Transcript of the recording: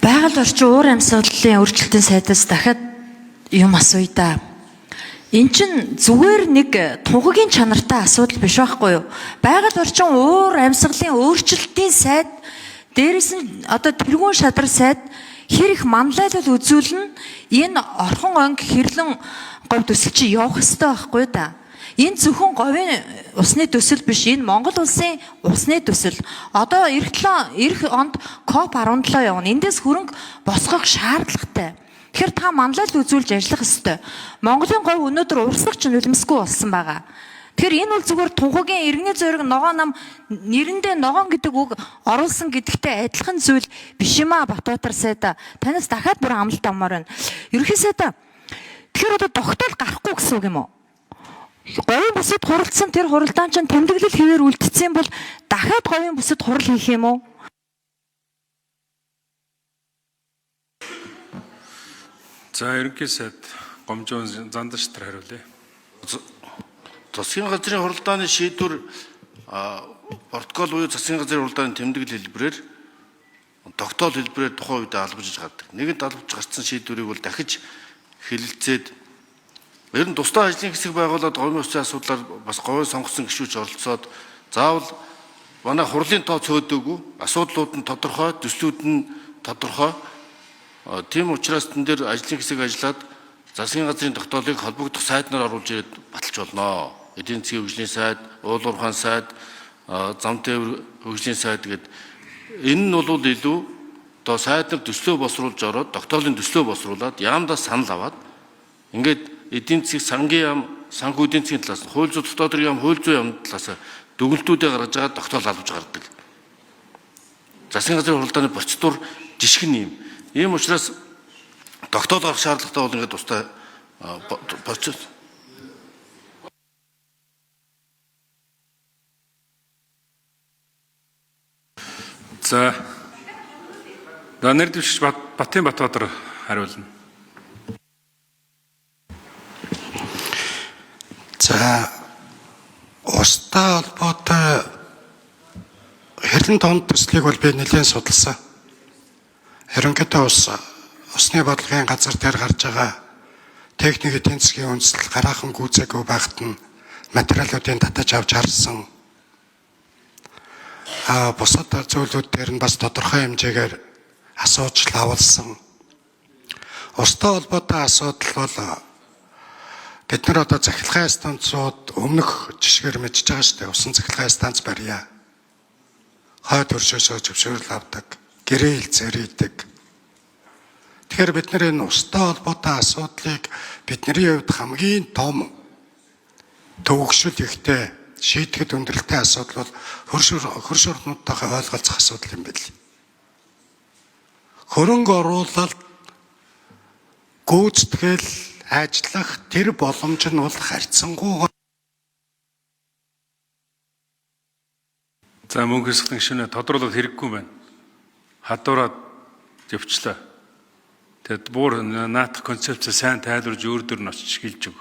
Байгаль орчин уур амьсгалын өөрчлөлтийн сайдаас дахиад юм асууя да. Эн чинь зүгээр нэг тунхагийн чанартай асуудал биш байхгүй юу? Байгаль орчин уур амьсгалын өөрчлөлтийн сайд дээрээс нь одоо тэргуун шадар сайд хэр их манлайлал үзүүлнэ энэ орхон онг хэрлэн говь төсөл чи явах ёстой байхгүй да. Энэ зөвхөн говийн усны төсөл биш, энэ Монгол улсын усны төсөл. Одоо эх онд COP17 явна. Эндээс хөрөнгө босгох шаардлагатай. Тэгэхээр та манлайлал үзүүлж ажиллах ёстой. Монголын говь өнөөдөр урсагч нулимсгүй болсон байгаа. Тэгэхээр энэ бол зүгээр тунхагийн иргэний зориг ногоо нам нэрэндээ ногоон гэдэг үг оруулсан гэдэгтэй адилхан зүйл биш юм а Батбаатар сайда. Танаас дахиад бүр амлалт авмаар байна. Ерөнхий сайда тэгэхээр одоо тогтоол гарахгүй гэсэн үг юм уу? Говийн бүсэд хуралдсан тэр хуралдаан чинь тэмдэглэл хэвээр үлдсэн бол дахиад говийн бүсэд хурал хийх юм уу? За ерөнхий сайд Гомжон Зандаштар хариулъя. Засгийн газрын хуралдааны шийдвэр протокол буюу засгийн газрын хуралдааны тэмдэглэл хэлбэрээр тогтоол хэлбэрээр тухайн үед албаж гардаг. Нэгэнт албаж гарсан шийдвэрийг бол дахиж хэлэлцээд ер нь тусдаа ажлын хэсэг байгуулад говийн усны асуудлаар бас говийн сонгосон гишүүч оролцоод заавал манай хурлын тоо цөөдөөгүй асуудлууд нь тодорхой, төслүүд нь тодорхой. Тийм учраас тэн дээр ажлын хэсэг ажиллаад засгийн газрын тогтоолыг холбогдох сайднаар оруулж ирээд баталж болно. Эдийн засгийн хөгжлийн сайд, уул уурхайн сайд, зам тээвэр хөгжлийн сайд гэдэг энэ нь бол илүү одоо сайд нар төслөө босруулж ороод тогтоолын төслөө босруулад яамдаа санал аваад ингээд эдийн засгийн сангийн яам, санхүү эдийн засгийн талаас нь хууль зүйн дотоод яам, хууль зүйн яамны талаас дүгнэлтүүдээ гаргаж байгаа тогтоол албаж гардаг. Засгийн газрын хуралдааны процедур жишг нь юм. Ийм учраас тогтоол гаргах шаардлагатай бол ингээд тустай процесс. За нэр дэвшигч Батын Батбаатар хариулна. За устай холбоотой хэрлэн тоонд төслийг бол би нэлээд судалсан. Ерөнхийдөө усны бодлогын газар дээр гарч байгаа техник эдийн засгийн үндэслэл гараахан гүйцээгүй байхад нь материалуудын татаж авч харсан. Бусад зүйлүүд дээр нь бас тодорхой хэмжээгээр асууж лавлсан. Устай холбоотой асуудал бол бид нар одоо захилгаан станцууд өмнөх жишгээр мэдж байгаа шүү дээ. Усан захилгаан станц барья. Хойд хөршөөсөө зөвшөөрөл авдаг, гэрээ хэлцээр хийдэг. Тэгэхээр бид нар энэ устай холбоотой асуудлыг бидний хувьд хамгийн том төвөгшөл ихтэй шийдэхэд өндөрлөлттэй асуудал бол хөрш орнуудтайгаа ойлголцох асуудал юм байна. Хөрөнгө оруулалт, гүйцэтгэл, ажиллах тэр боломж нь бол харьцангуй. За мөнгө хэсгийн гишүүнээ тодруулах хэрэггүй байна. Хадуураад явчлаа. Тэгэд бүр наадах концепцээ сайн тайлбарж өөр дөр нь очиж хэлж өг.